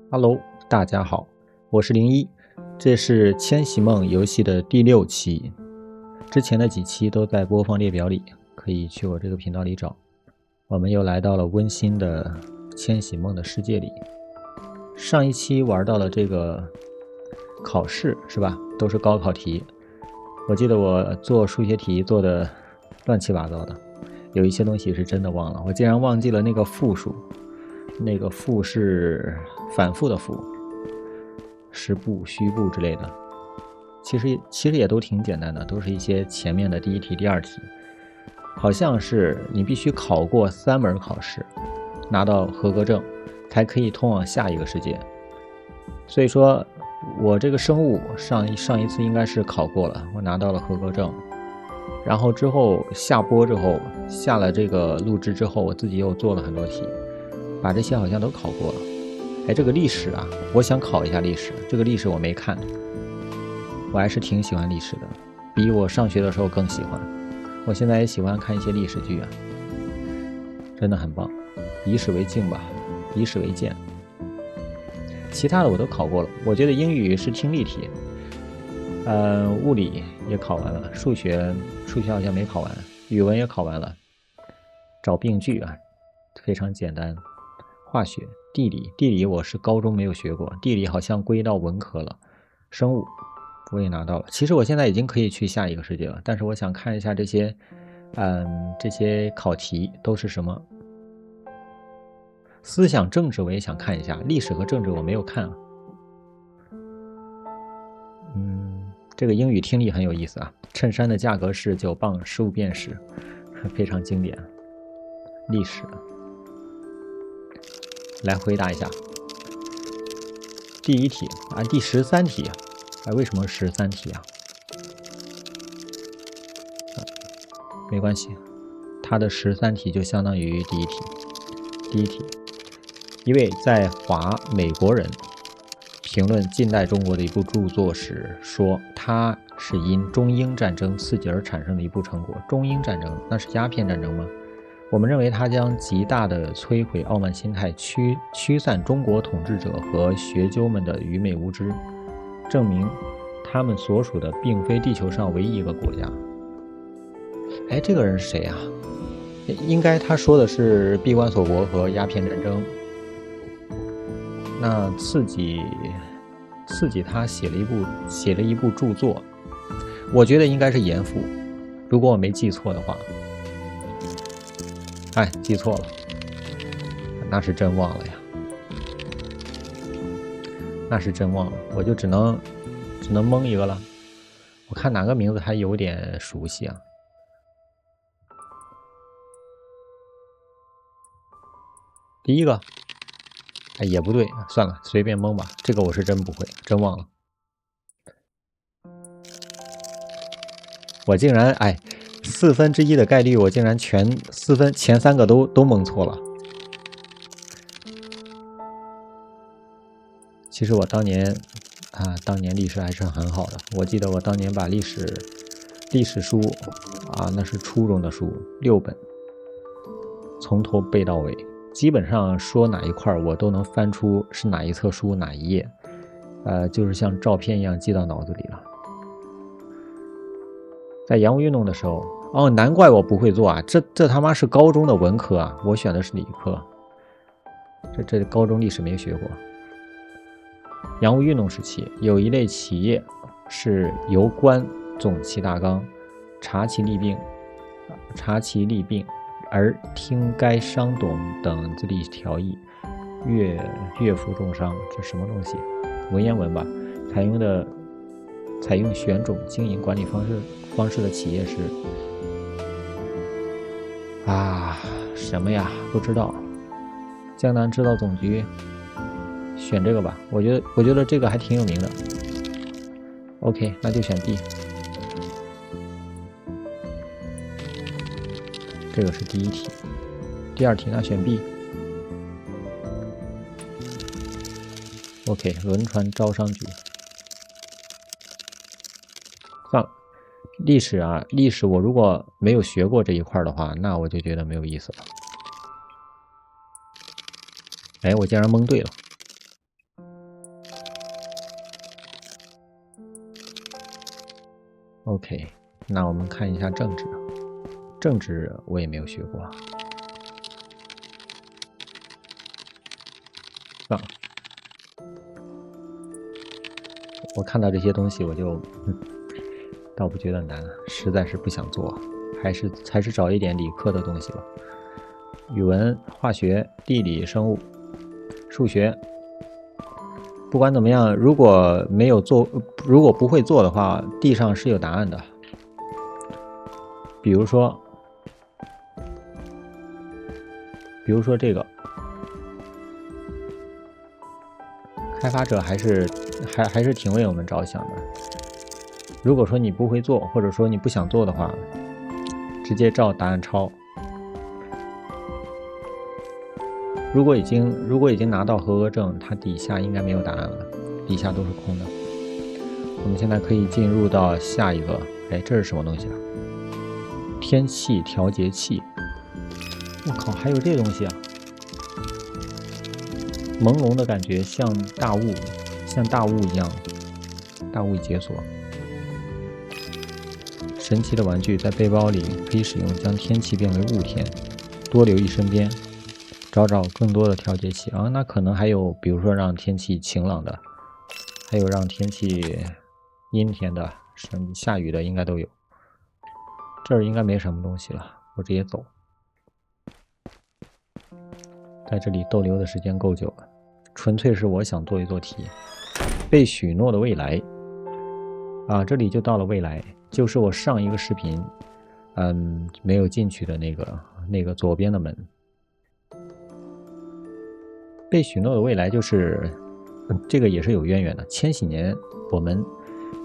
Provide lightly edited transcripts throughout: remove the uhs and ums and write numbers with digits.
Hello，大家好，我是01，这是千禧梦游戏的第6期，之前的几期都在播放列表里，可以去我这个频道里找。我们又来到了温馨的千禧梦的世界里。上一期玩到了这个考试是吧？都是高考题。我记得我做数学题做的乱七八糟的，有一些东西是真的忘了，我竟然忘记了那个复数。那个复是反复的复，实部、虚部之类的。其实也都挺简单的，都是一些前面的第一题、第二题。好像是你必须考过3门考试，拿到合格证，才可以通往下一个世界。所以说，我这个生物上一次应该是考过了，我拿到了合格证。然后之后下播之后，下了这个录制之后，我自己又做了很多题。把这些好像都考过了。哎，这个历史啊，我想考一下历史。这个历史我没看，我还是挺喜欢历史的，比我上学的时候更喜欢。我现在也喜欢看一些历史剧啊，真的很棒。以史为镜吧，以史为鉴。其他的我都考过了。我觉得英语是听力题，物理也考完了，数学好像没考完，语文也考完了。找病句啊，非常简单。化学、地理我是高中没有学过，地理好像归到文科了。生物我也拿到了。其实我现在已经可以去下一个世界了，但是我想看一下这些考题都是什么。思想政治我也想看一下，历史和政治我没有看啊。这个英语听力很有意思啊。衬衫的价格是9磅，15便士，非常经典。历史。来回答一下第一题啊，第13题啊，为什么13题啊？没关系，它的13题就相当于第一题。第一题，一位在华美国人评论近代中国的一部著作时说，它是因中英战争刺激而产生的一部成果。中英战争那是鸦片战争吗？我们认为它将极大地摧毁傲慢心态，驱散中国统治者和学究们的愚昧无知，证明他们所属的并非地球上唯一一个国家。哎，这个人是谁啊？应该他说的是闭关锁国和鸦片战争。那刺激他写了一部著作，我觉得应该是严复，如果我没记错的话。哎，记错了，那是真忘了呀，那是真忘了，我就只能蒙一个了。我看哪个名字还有点熟悉啊？第一个，哎，也不对，算了，随便蒙吧。这个我是真不会，真忘了。我竟然1/4的概率，我竟然前3个都蒙错了。其实我当年历史还是很好的。我记得我当年把历史书啊，那是初中的书6本，从头背到尾，基本上说哪一块我都能翻出是哪一册书哪一页，就是像照片一样记到脑子里了。在洋务运动的时候，哦，难怪我不会做啊！这他妈是高中的文科啊，我选的是理科。这高中历史没学过。洋务运动时期，有一类企业是由官总其大纲，察其利弊，而听该商董等自立条议，悦服众商。这什么东西？文言文吧。采用选种经营管理方式的企业是什么呀？不知道。江南织造总局，选这个吧。我觉得这个还挺有名的。OK， 那就选 B。这个是第一题。第二题那选 B。OK， 轮船招商局。算了，历史我如果没有学过这一块的话，那我就觉得没有意思了。哎，我竟然蒙对了。OK， 那我们看一下政治。政治我也没有学过。算了，我看到这些东西我就倒不觉得难，实在是不想做，还是找一点理科的东西吧。语文、化学、地理、生物、数学，不管怎么样，如果没有做，如果不会做的话，地上是有答案的。比如说这个，开发者还是挺为我们着想的。如果说你不会做，或者说你不想做的话，直接照答案抄。如果已经拿到合格证，它底下应该没有答案了，底下都是空的。我们现在可以进入到下一个。哎，这是什么东西啊？天气调节器。我靠，还有这东西啊！朦胧的感觉，像大雾一样，大雾解锁。神奇的玩具在背包里可以使用，将天气变为雾天，多留意身边，找更多的调节器啊。那可能还有，比如说让天气晴朗的，还有让天气阴天的，下雨的应该都有。这儿应该没什么东西了，我直接走。在这里逗留的时间够久了，纯粹是我想做一做题。被许诺的未来啊，这里就到了未来，就是我上一个视频没有进去的那个左边的门。被许诺的未来就是这个也是有渊源的。千禧年我们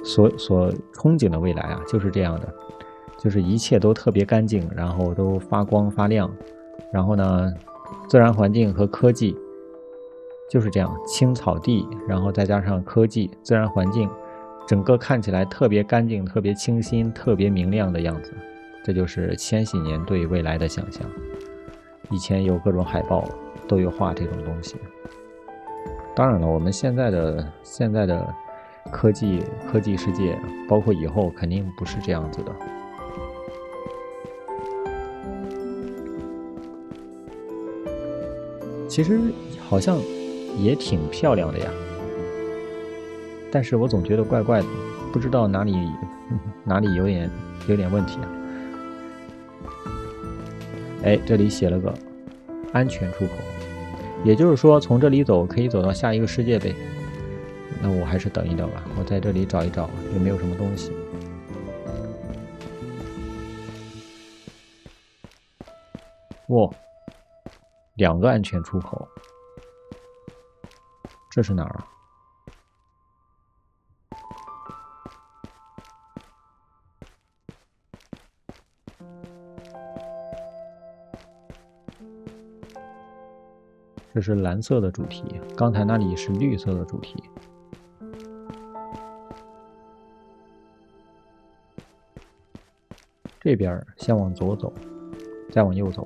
所憧憬的未来啊，就是这样的，就是一切都特别干净，然后都发光发亮，然后呢，自然环境和科技就是这样，青草地，然后再加上科技、自然环境，整个看起来特别干净、特别清新、特别明亮的样子。这就是千禧年对未来的想象。以前有各种海报都有画这种东西。当然了，我们现在的科技世界，包括以后肯定不是这样子的。其实好像也挺漂亮的呀，但是我总觉得怪怪的，不知道哪里有点问题啊。哎，这里写了个安全出口，也就是说从这里走可以走到下一个世界呗。那我还是等一等吧，我在这里找一找有没有什么东西。哇，2个安全出口，这是哪儿啊？这是蓝色的主题，刚才那里是绿色的主题。这边先往左走，再往右走。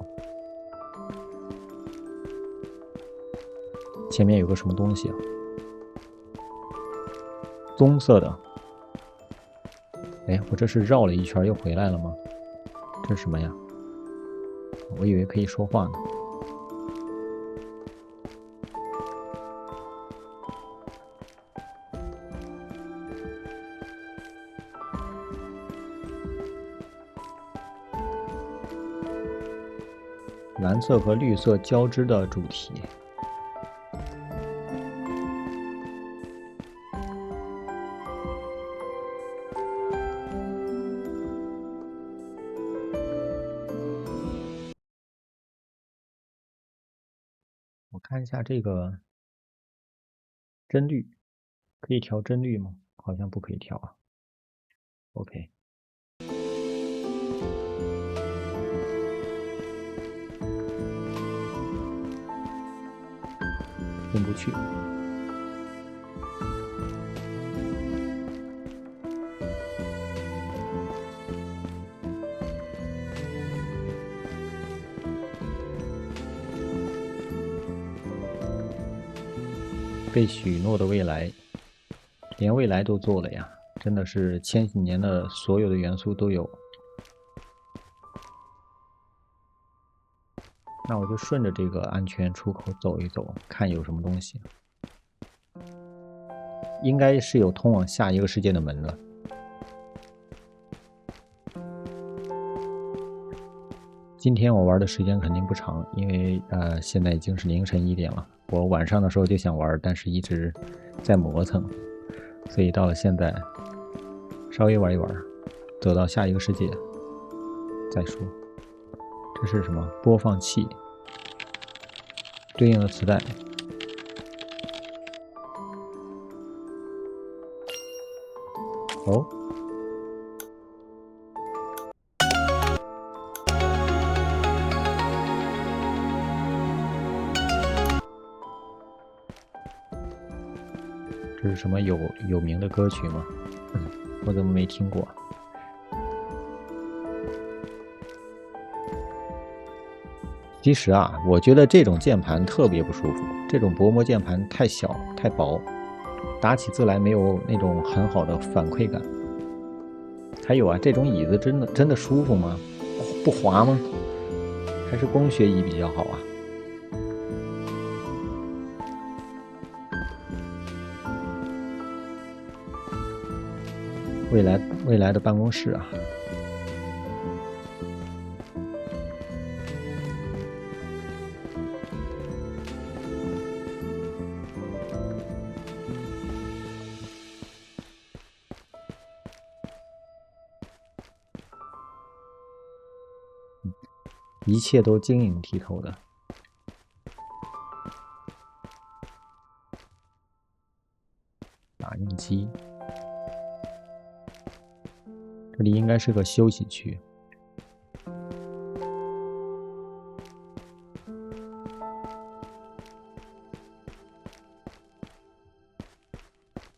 前面有个什么东西啊？棕色的。哎，我这是绕了一圈又回来了吗？这是什么呀？我以为可以说话呢。蓝色和绿色交织的主题。我看一下这个帧率，可以调帧率吗？好像不可以调啊。OK。进不去。被许诺的未来，连未来都做了呀，真的是千禧年的所有的元素都有。那我就顺着这个安全出口走一走，看有什么东西。应该是有通往下一个世界的门了。今天我玩的时间肯定不长，因为现在已经是凌晨1点了。我晚上的时候就想玩，但是一直在磨蹭，所以到了现在稍微玩一玩，走到下一个世界再说。这是什么？播放器，对应的磁带。哦。这是什么有名的歌曲吗？我怎么没听过？其实啊，我觉得这种键盘特别不舒服，这种薄膜键盘太小太薄，打起字来没有那种很好的反馈感。还有啊，这种椅子真的舒服吗？不滑吗？还是工学椅比较好啊？未来的办公室啊。一切都晶莹剔透的。打印机，这里应该是个休息区。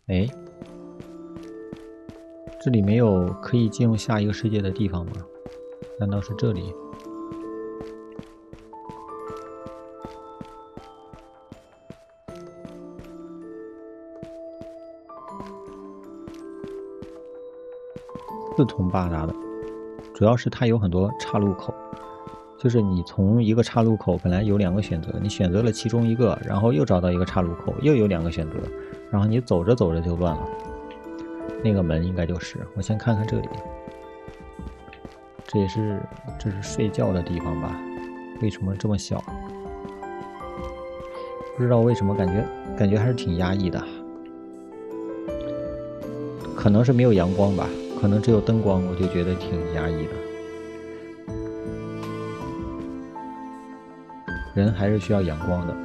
哎，这里没有可以进入下一个世界的地方吗？难道是这里？四通八达的，主要是它有很多岔路口，就是你从一个岔路口本来有2个选择，你选择了其中一个，然后又找到一个岔路口，又有2个选择，然后你走着走着就乱了。那个门应该就是，我先看看这里，这是睡觉的地方吧？为什么这么小？不知道为什么感觉还是挺压抑的，可能是没有阳光吧。可能只有灯光，我就觉得挺压抑的。人还是需要阳光的，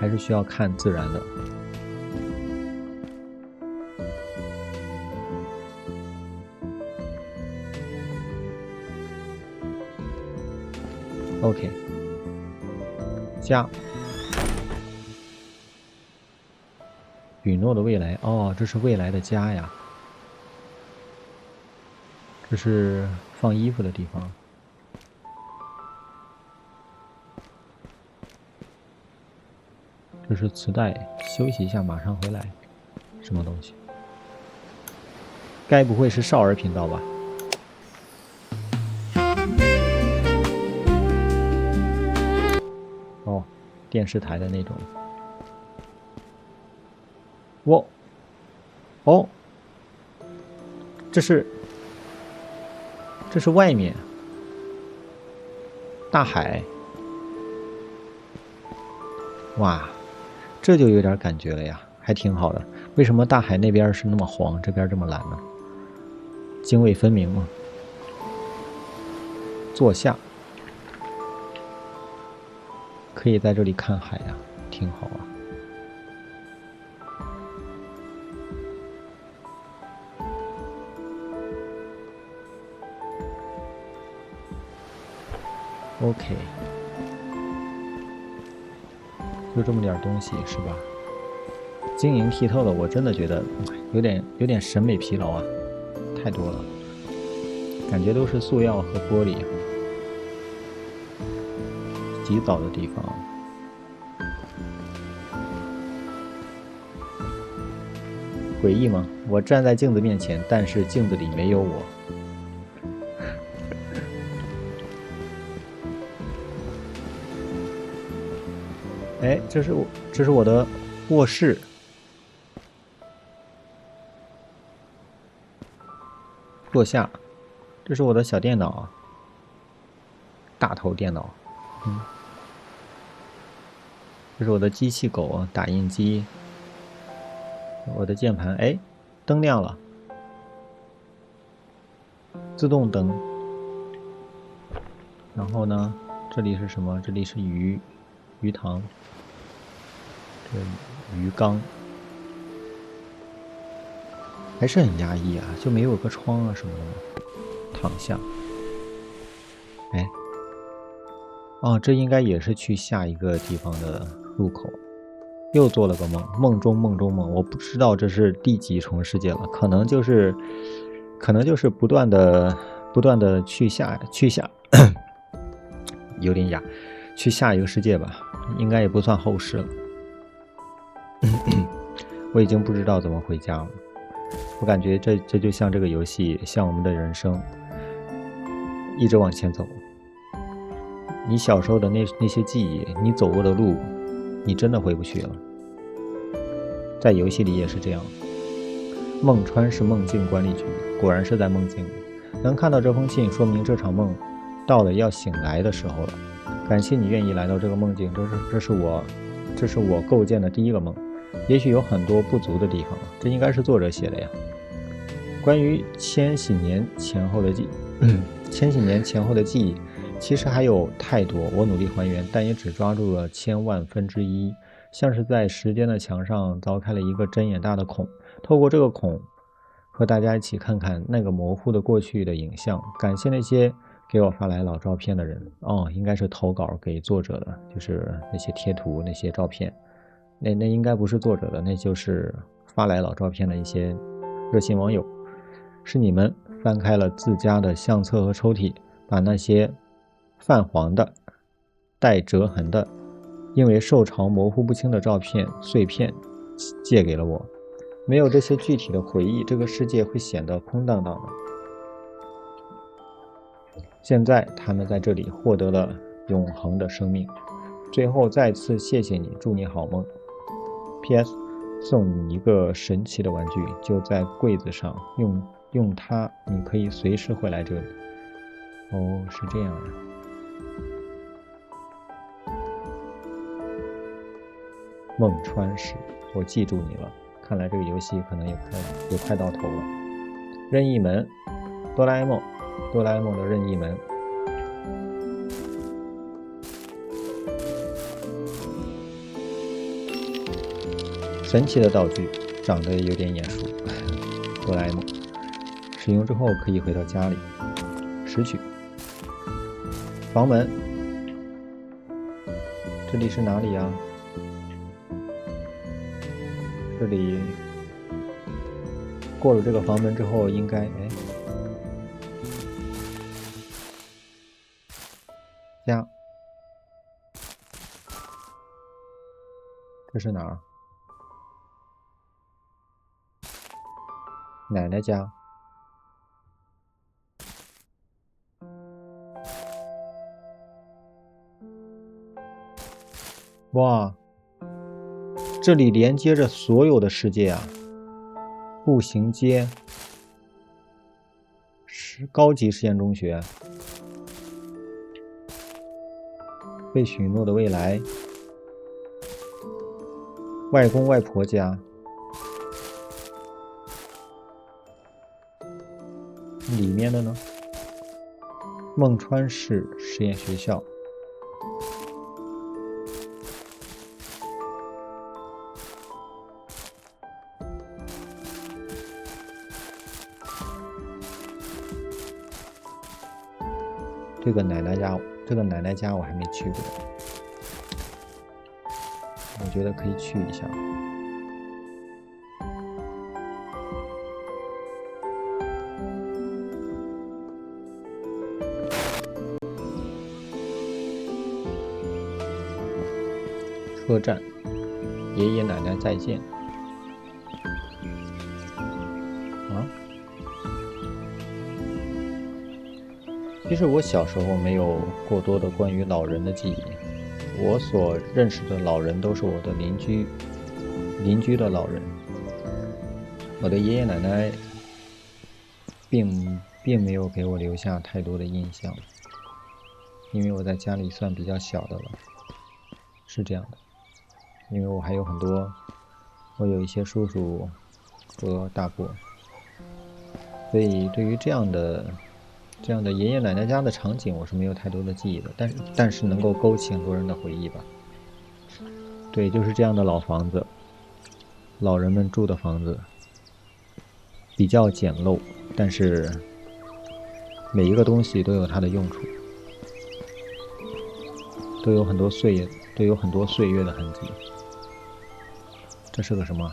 还是需要看自然的。OK， 家，允诺的未来。哦，这是未来的家呀。这是放衣服的地方。这是磁带，休息一下，马上回来。什么东西？该不会是少儿频道吧？哦，电视台的那种。哇，哦，这是外面大海。哇，这就有点感觉了呀，还挺好的。为什么大海那边是那么黄，这边这么蓝呢？泾渭分明吗？坐下，可以在这里看海呀，挺好啊。OK， 就这么点东西是吧？晶莹剔透的，我真的觉得有点审美疲劳啊，太多了，感觉都是塑料和玻璃。洗澡的地方，诡异吗？我站在镜子面前，但是镜子里没有我。哎，这是我的卧室。坐下，这是我的小电脑，大头电脑。这是我的机器狗打印机，我的键盘。哎，灯亮了，自动灯。然后呢，这里是什么？这里是鱼塘，这鱼缸，还是很压抑啊，就没有个窗啊什么的吗？躺下。哎，哦，这应该也是去下一个地方的入口。又做了个梦，梦中梦中梦，我不知道这是第几重世界了，可能就是不断的去下，有点哑，去下一个世界吧，应该也不算后世了。我已经不知道怎么回家了，我感觉这就像这个游戏，像我们的人生，一直往前走。你小时候的那些记忆，你走过的路，你真的回不去了。在游戏里也是这样。孟川是梦境管理局，果然是在梦境里。能看到这封信，说明这场梦到了要醒来的时候了。感谢你愿意来到这个梦境，这是我构建的第一个梦。也许有很多不足的地方，这应该是作者写的呀。关于千禧年前后的记忆，其实还有太多，我努力还原，但也只抓住了千万分之一，像是在时间的墙上凿开了一个针眼大的孔，透过这个孔，和大家一起看看那个模糊的过去的影像。感谢那些给我发来老照片的人，应该是投稿给作者的，就是那些贴图、那些照片，那应该不是作者的，那就是发来老照片的一些热心网友。是你们翻开了自家的相册和抽屉，把那些泛黄的、带折痕的、因为受潮模糊不清的照片碎片借给了我。没有这些具体的回忆，这个世界会显得空荡荡的。现在他们在这里获得了永恒的生命。最后再次谢谢你，祝你好梦。PS， 送你一个神奇的玩具，就在柜子上，用它，你可以随时回来这里。哦，是这样啊。孟川市，我记住你了。看来这个游戏可能也快到头了。任意门，哆啦 A 梦的任意门。神奇的道具，长得有点眼熟。哆啦 A 梦，使用之后可以回到家里。拾取。房门，这里是哪里呀？这里过了这个房门之后，应该家，这是哪儿？奶奶家。哇，这里连接着所有的世界啊！步行街，是高级实验中学，被许诺的未来，外公外婆家，里面的呢？孟川市实验学校。这个奶奶家我还没去过，我觉得可以去一下。车站，爷爷奶奶再见。其实我小时候没有过多的关于老人的记忆，我所认识的老人都是我的邻居的老人。我的爷爷奶奶并没有给我留下太多的印象，因为我在家里算比较小的了，是这样的。因为我还有我有一些叔叔和大伯，所以对于这样的爷爷奶奶家的场景，我是没有太多的记忆的，但是能够勾起很多人的回忆吧。对，就是这样的老房子，老人们住的房子，比较简陋，但是每一个东西都有它的用处，都有很多岁月的痕迹。这是个什么？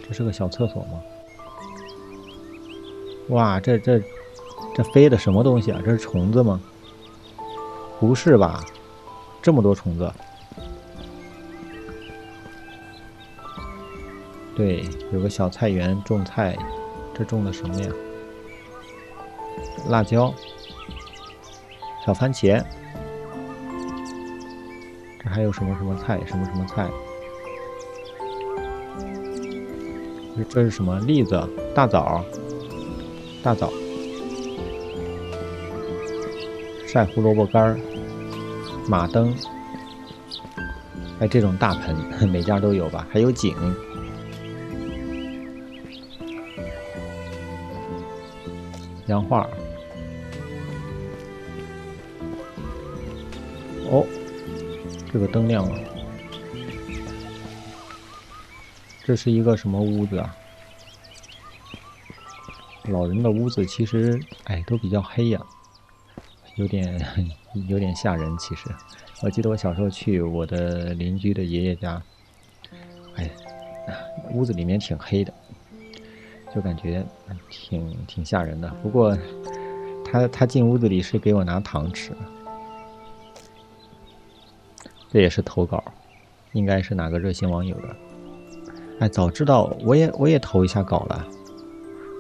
这是个小厕所吗？哇，这飞的什么东西啊？这是虫子吗？不是吧？这么多虫子。对，有个小菜园种菜，这种的什么呀？辣椒、小番茄，这还有什么菜？什么菜？这是什么？栗子、大枣、晒胡萝卜干、马灯，这种大盆每家都有吧？还有井。洋画。哦，这个灯亮了。这是一个什么屋子啊？老人的屋子其实都比较黑呀，有点吓人。其实我记得我小时候去我的邻居的爷爷家，屋子里面挺黑的，就感觉挺吓人的。不过他进屋子里是给我拿糖吃，这也是投稿，应该是哪个热心网友的。早知道我也投一下稿了。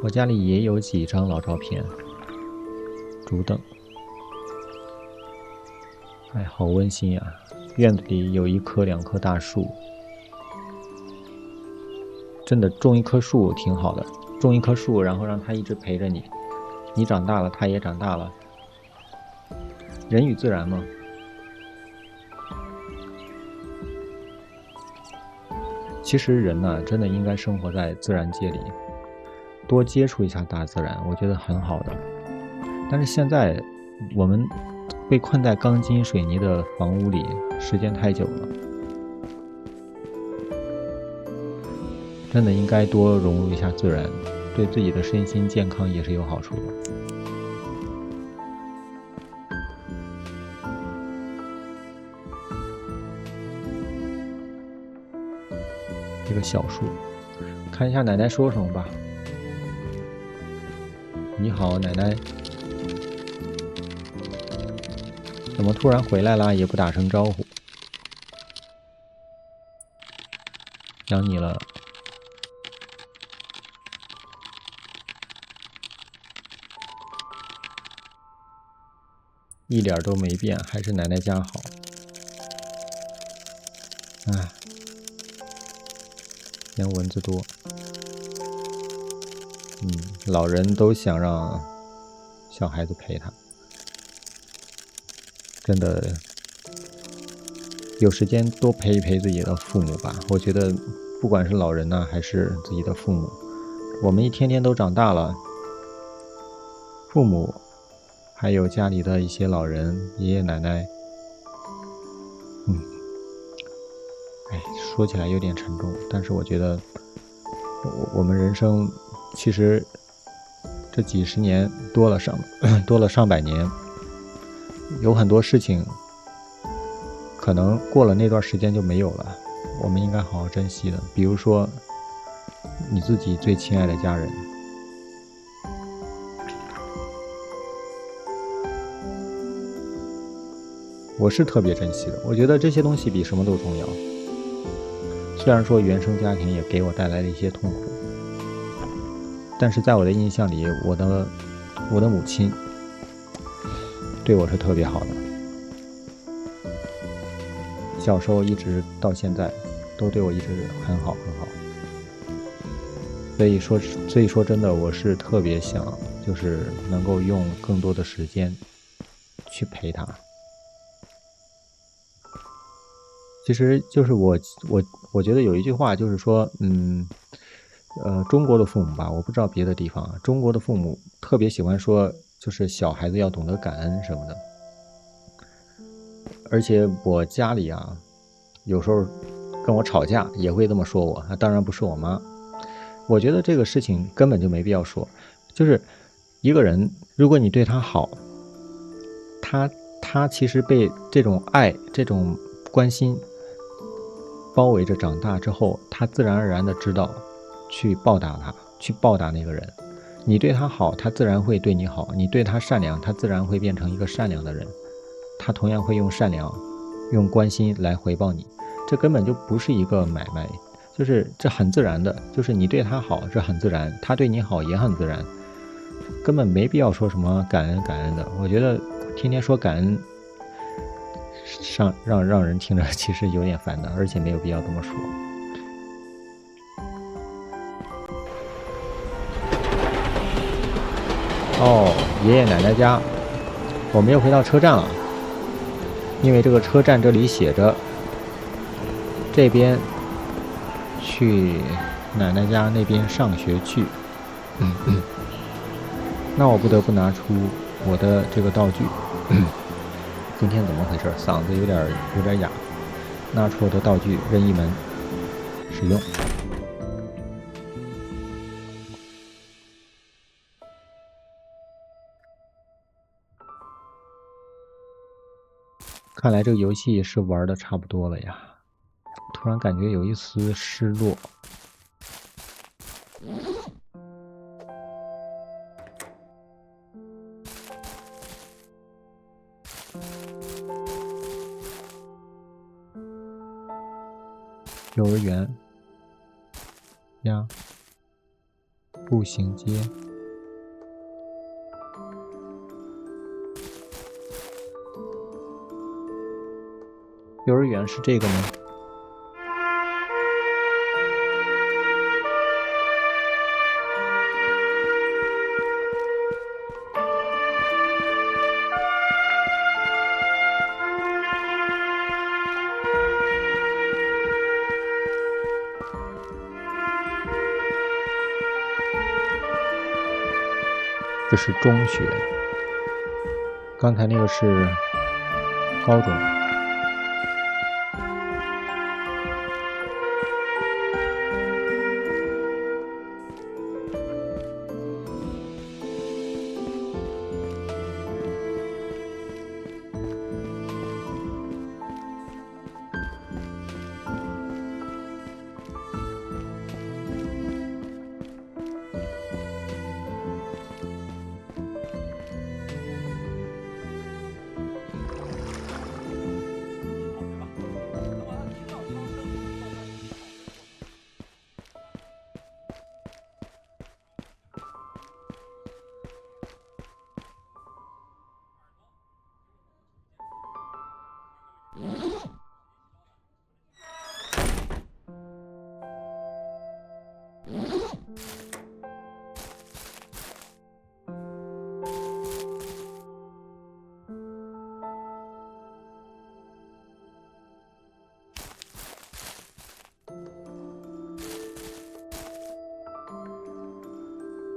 我家里也有几张老照片，竹凳，好温馨呀！院子里有1棵2棵大树，真的种一棵树挺好的，种一棵树，然后让它一直陪着你，你长大了，它也长大了。人与自然嘛。其实人呢，真的应该生活在自然界里，多接触一下大自然，我觉得很好的。但是现在我们被困在钢筋水泥的房屋里时间太久了，真的应该多融入一下自然，对自己的身心健康也是有好处的。一个小树，看一下奶奶说什么吧。你好，奶奶。怎么突然回来了，也不打声招呼？想你了。一点都没变，还是奶奶家好。嫌蚊子多。老人都想让小孩子陪他，真的有时间多陪一陪自己的父母吧。我觉得不管是老人呢，还是自己的父母，我们一天天都长大了，父母还有家里的一些老人，爷爷奶奶，说起来有点沉重，但是我觉得我们人生其实这几十年多了上百年，有很多事情可能过了那段时间就没有了，我们应该好好珍惜的。比如说你自己最亲爱的家人，我是特别珍惜的。我觉得这些东西比什么都重要。虽然说原生家庭也给我带来了一些痛苦，但是在我的印象里，我的母亲对我是特别好的，小时候一直到现在都对我一直很好很好。所以说真的，我是特别想就是能够用更多的时间去陪他。其实就是我觉得有一句话就是说，中国的父母吧，我不知道别的地方啊，中国的父母特别喜欢说，就是小孩子要懂得感恩什么的。而且我家里啊，有时候跟我吵架也会这么说我，当然不是我妈。我觉得这个事情根本就没必要说，就是一个人，如果你对他好，他其实被这种爱、这种关心包围着长大之后，他自然而然的知道去报答他，去报答那个人。你对他好，他自然会对你好；你对他善良，他自然会变成一个善良的人。他同样会用善良、用关心来回报你。这根本就不是一个买卖，就是这很自然的，就是你对他好，这很自然；他对你好也很自然，根本没必要说什么感恩感恩的。我觉得天天说感恩，让人听着其实有点烦的，而且没有必要这么说。哦，爷爷奶奶家，我们又回到车站了，因为这个车站这里写着这边去奶奶家那边上学去。那我不得不拿出我的这个道具。今天怎么回事？嗓子有点哑。拿出我的道具任意门使用。看来这个游戏是玩的差不多了呀，突然感觉有一丝失落。幼儿园呀，步行街。幼儿园是这个吗？这是中学，刚才那个是高中。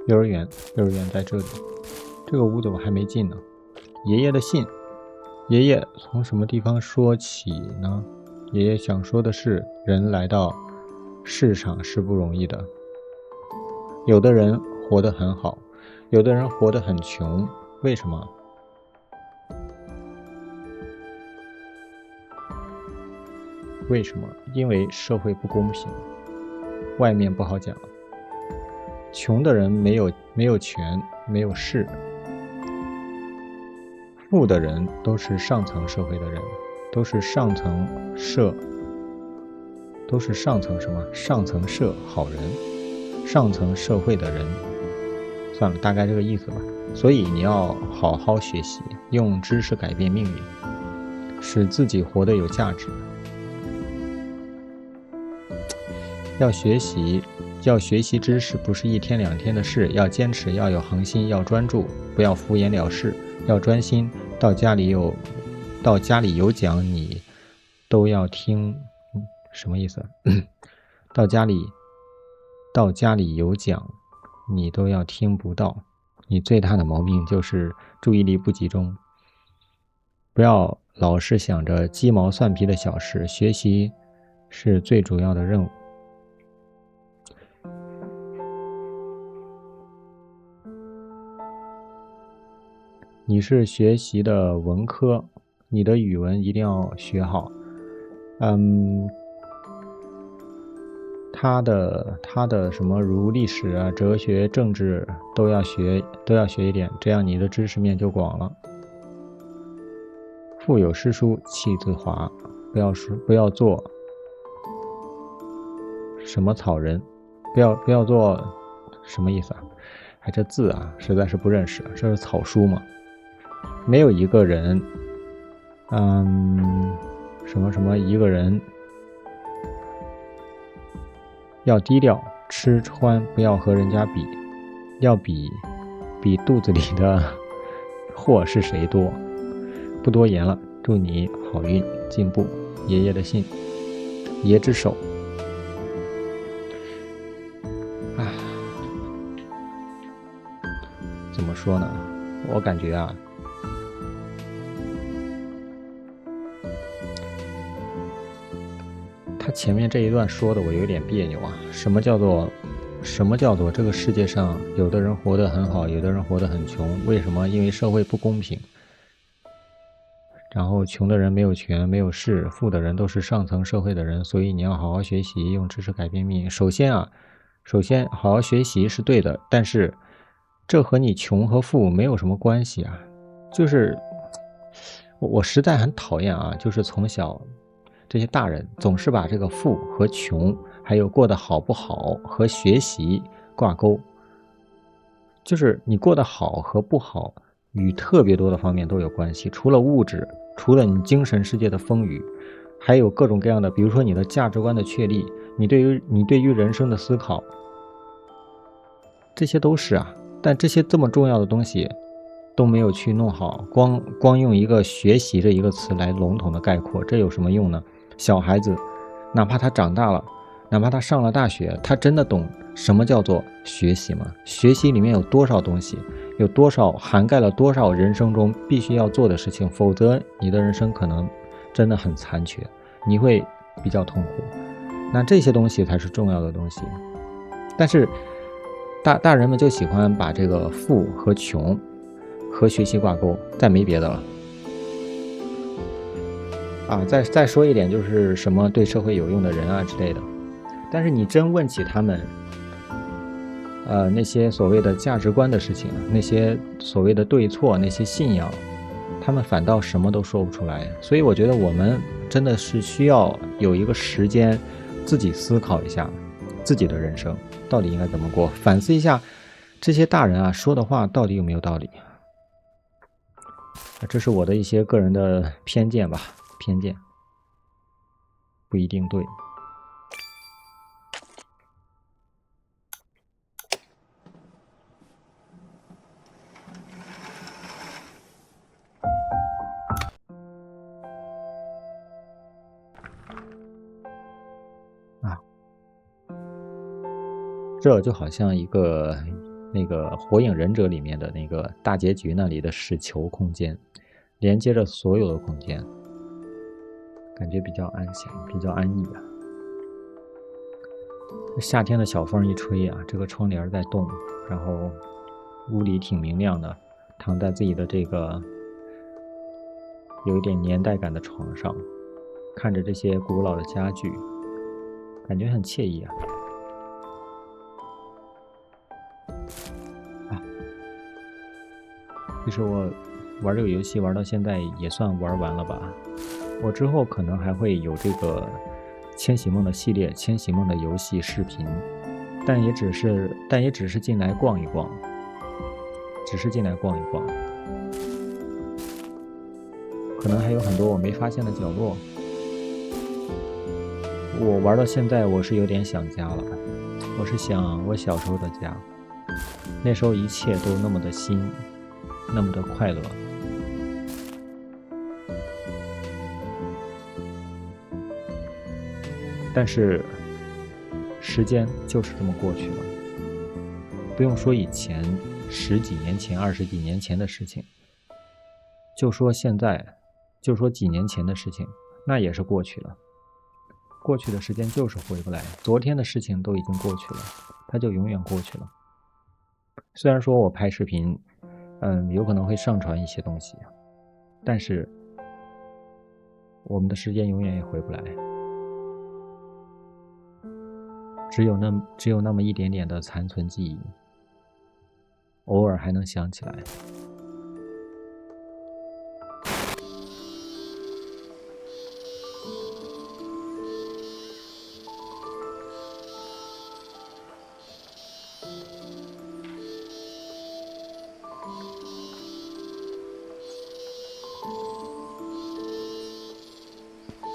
幼儿园在这里。这个屋子我还没进呢。爷爷的信，爷爷从什么地方说起呢？爷爷想说的是，人来到世上是不容易的。有的人活得很好，有的人活得很穷，为什么？为什么？因为社会不公平，外面不好讲。穷的人没有权，没有势。富的人都是上层社会的人，都是上层社好人，上层社会的人。算了，大概这个意思吧。所以你要好好学习，用知识改变命运，使自己活得有价值。要学习知识不是一天两天的事，要坚持，要有恒心，要专注，不要敷衍了事，要专心。到家里有讲你都要听，什么意思？到家里有讲你都要听不到。你最大的毛病就是注意力不集中，不要老是想着鸡毛蒜皮的小事，学习是最主要的任务。你是学习的文科，你的语文一定要学好。他的什么如历史啊、哲学、政治都要学一点，这样你的知识面就广了。腹有诗书气自华，不要做什么草人，不要做什么意思啊？还这字啊，实在是不认识，这是草书吗？没有一个人，什么一个人要低调，吃穿不要和人家比，要比肚子里的货是谁多。不多言了，祝你好运进步。爷爷的信，爷之手。怎么说呢？我感觉啊，他前面这一段说的我有点别扭啊。什么叫做这个世界上有的人活得很好，有的人活得很穷？为什么？因为社会不公平。然后穷的人没有权没有势，富的人都是上层社会的人，所以你要好好学习，用知识改变命运。首先好好学习是对的，但是这和你穷和富没有什么关系啊。就是我实在很讨厌啊，就是从小这些大人总是把这个富和穷还有过得好不好和学习挂钩。就是你过得好和不好与特别多的方面都有关系，除了物质，除了你精神世界的丰腴，还有各种各样的，比如说你的价值观的确立，你对于人生的思考，这些都是啊。但这些这么重要的东西都没有去弄好，光用一个学习这一个词来笼统的概括，这有什么用呢？小孩子哪怕他长大了，哪怕他上了大学，他真的懂什么叫做学习吗？学习里面有多少东西，有多少涵盖了多少人生中必须要做的事情，否则你的人生可能真的很残缺，你会比较痛苦。那这些东西才是重要的东西。但是大人们就喜欢把这个富和穷和学习挂钩，再没别的了啊。再说一点，就是什么对社会有用的人啊之类的。但是你真问起他们那些所谓的价值观的事情，那些所谓的对错，那些信仰，他们反倒什么都说不出来。所以我觉得我们真的是需要有一个时间自己思考一下自己的人生到底应该怎么过，反思一下这些大人啊说的话到底有没有道理。这是我的一些个人的偏见吧，偏见不一定对。这就好像一个那个火影忍者里面的那个大结局那里的矢球空间，连接着所有的空间，感觉比较安详，比较安逸啊。夏天的小风一吹啊，这个窗帘在动，然后屋里挺明亮的，躺在自己的这个有一点年代感的床上，看着这些古老的家具，感觉很惬意啊。其实我玩这个游戏玩到现在也算玩完了吧。我之后可能还会有这个千禧梦的系列，千禧梦的游戏视频，但也只是进来逛一逛，只是进来逛一逛。可能还有很多我没发现的角落。我玩到现在，我是有点想家了。我是想我小时候的家，那时候一切都那么的新，那么的快乐。但是时间就是这么过去了，不用说以前10几年前、20几年前的事情，就说现在，就说几年前的事情，那也是过去了。过去的时间就是回不来，昨天的事情都已经过去了，它就永远过去了。虽然说我拍视频，有可能会上传一些东西，但是我们的时间永远也回不来，只有那么一点点的残存记忆，偶尔还能想起来。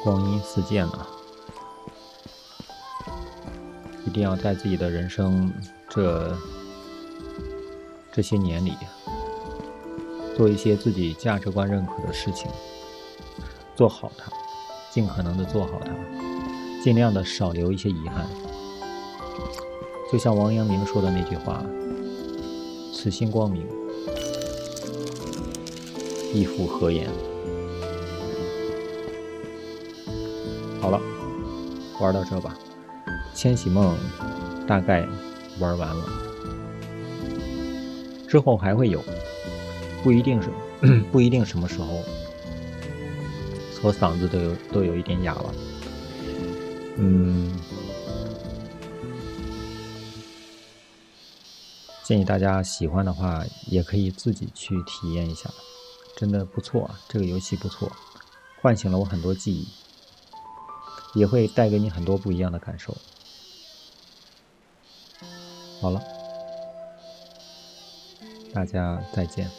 光阴似箭啊，一定要在自己的人生这些年里，做一些自己价值观认可的事情，做好它，尽可能的做好它，尽量的少留一些遗憾。就像王阳明说的那句话：“此心光明，亦复何言。”好了，玩到这吧。千禧梦大概玩完了，之后还会有，不一定什么时候。我嗓子都有一点哑了。建议大家喜欢的话，也可以自己去体验一下，真的不错啊，这个游戏不错，唤醒了我很多记忆，也会带给你很多不一样的感受。好了，大家再见。